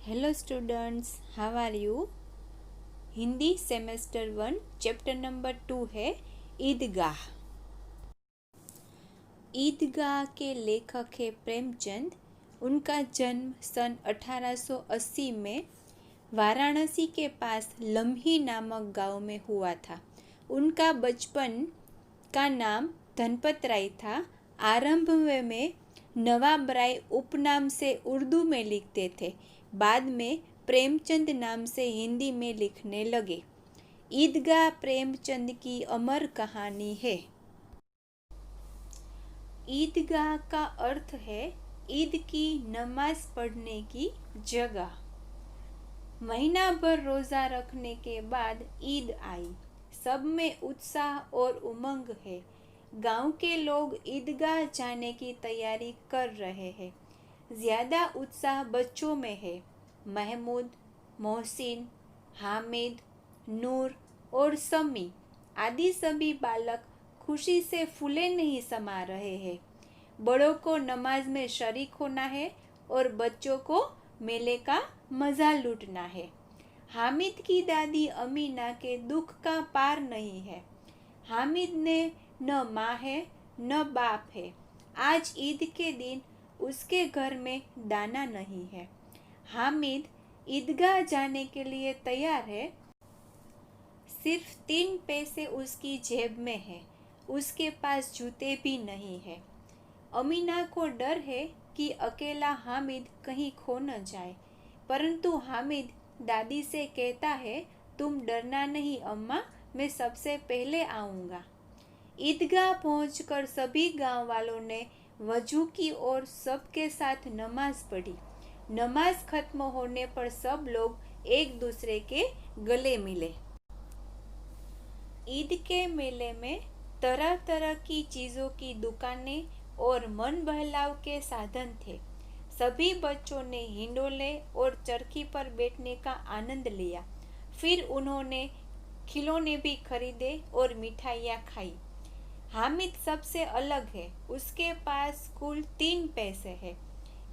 Hello students, how are you. Hindi semester 1 chapter number 2 है ईदगाह। ईदगाह के लेखक है प्रेमचंद। उनका जन्म सन 1880 में वाराणसी के पास लम्ही नामक गांव में हुआ था। उनका बचपन का नाम धनपत राय था। आरंभ में नवाब राय उपनाम से उर्दू में लिखते थे, बाद में प्रेमचंद नाम से हिंदी में लिखने लगे। ईदगाह प्रेमचंद की अमर कहानी है। ईदगाह का अर्थ है ईद की नमाज पढ़ने की जगह। महीना भर रोजा रखने के बाद ईद आई। सब में उत्साह और उमंग है। गांव के लोग ईदगाह जाने की तैयारी कर रहे हैं। ज्यादा उत्साह बच्चों में है। महमूद, मोहसिन, हामिद, नूर और समी आदि सभी बालक खुशी से फूले नहीं समा रहे हैं। बड़ों को नमाज में शरीक होना है और बच्चों को मेले का मजा लूटना है। हामिद की दादी अमीना के दुख का पार नहीं है। हामिद ने न माँ है न बाप है। आज ईद के दिन उसके घर में दाना नहीं है। हामिद ईदगाह जाने के लिए तैयार है। सिर्फ 3 पैसे उसकी जेब में है। उसके पास जूते भी नहीं है। अमीना को डर है कि अकेला हामिद कहीं खो न जाए, परंतु हामिद दादी से कहता है, तुम डरना नहीं अम्मा, मैं सबसे पहले आऊँगा। ईदगाह पहुंचकर सभी गांव वालों ने वजू की और सबके साथ नमाज पढ़ी। नमाज खत्म होने पर सब लोग एक दूसरे के गले मिले। ईद के मेले में तरह तरह की चीज़ों की दुकानें और मन बहलाव के साधन थे। सभी बच्चों ने हिंडोले और चरखी पर बैठने का आनंद लिया। फिर उन्होंने खिलौने भी खरीदे और मिठाइयाँ खाई। हामिद सबसे अलग है। उसके पास कुल 3 पैसे है।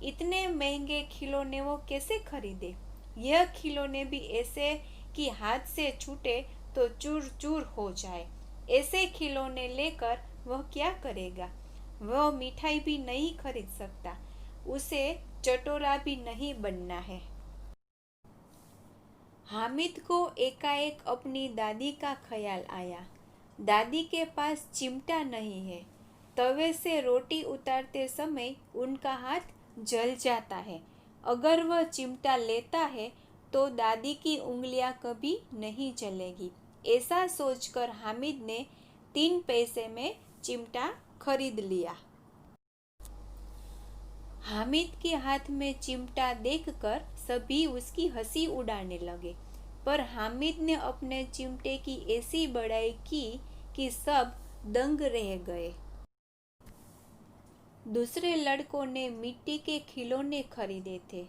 इतने महंगे खिलौने वो कैसे खरीदे? यह खिलौने भी ऐसे कि हाथ से छूटे तो चूर चूर हो जाए। ऐसे खिलौने लेकर वह क्या करेगा? वह मिठाई भी नहीं खरीद सकता। उसे चटोरा भी नहीं बनना है। हामिद को एकाएक अपनी दादी का ख्याल आया। दादी के पास चिमटा नहीं है। तवे से रोटी उतारते समय उनका हाथ जल जाता है। अगर वह चिमटा लेता है तो दादी की उंगलियां कभी नहीं जलेगी। ऐसा सोचकर हामिद ने 3 पैसे में चिमटा खरीद लिया। हामिद के हाथ में चिमटा देखकर सभी उसकी हंसी उड़ाने लगे, पर हामिद ने अपने चिमटे की ऐसी बड़ाई की कि सब दंग रह गए। दूसरे लड़कों ने मिट्टी के खिलौने खरीदे थे।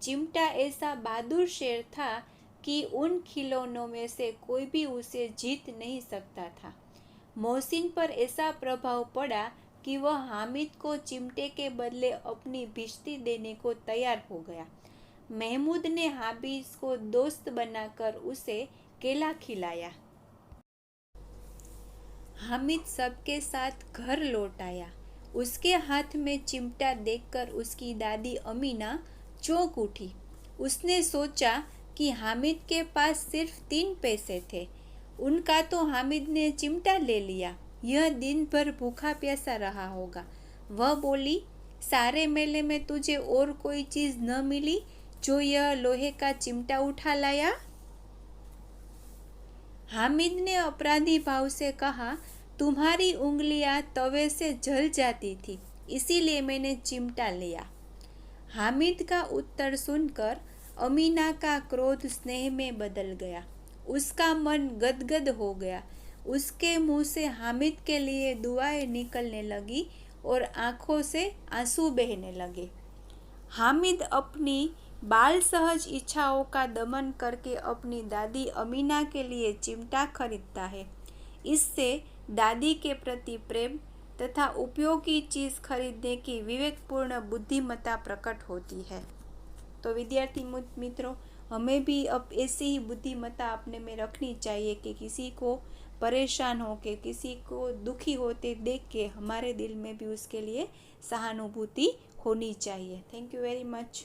चिमटा ऐसा बहादुर शेर था कि उन खिलौनों में से कोई भी उसे जीत नहीं सकता था। मोहसिन पर ऐसा प्रभाव पड़ा कि वह हामिद को चिमटे के बदले अपनी भिश्ती देने को तैयार हो गया। महमूद ने हामिद को दोस्त बनाकर उसे केला खिलाया। हामिद सबके साथ घर लौट आया। उसके हाथ में चिमटा देखकर उसकी दादी अमीना चौंक उठी। उसने सोचा कि हामिद के पास सिर्फ 3 पैसे थे। उनका तो हामिद ने चिमटा ले लिया। यह दिन भर भूखा प्यासा रहा होगा। वह बोली, सारे मेले में तुझे और कोई चीज़ न मिली जो यह लोहे का चिमटा उठा लाया? हामिद ने अपराधी भाव से कहा, तुम्हारी उंगलियां तवे से जल जाती थी, इसीलिए मैंने चिमटा लिया। हामिद का उत्तर सुनकर अमीना का क्रोध स्नेह में बदल गया। उसका मन गदगद हो गया। उसके मुंह से हामिद के लिए दुआएं निकलने लगी और आंखों से आंसू बहने लगे। हामिद अपनी बाल सहज इच्छाओं का दमन करके अपनी दादी अमीना के लिए चिमटा खरीदता है। इससे दादी के प्रति प्रेम तथा उपयोगी चीज़ खरीदने की विवेकपूर्ण बुद्धिमत्ता प्रकट होती है। तो विद्यार्थी मित्रों, हमें भी अब ऐसी ही बुद्धिमत्ता अपने में रखनी चाहिए कि किसी को परेशान हो के, किसी को दुखी होते देख के हमारे दिल में भी उसके लिए सहानुभूति होनी चाहिए। Thank you very much.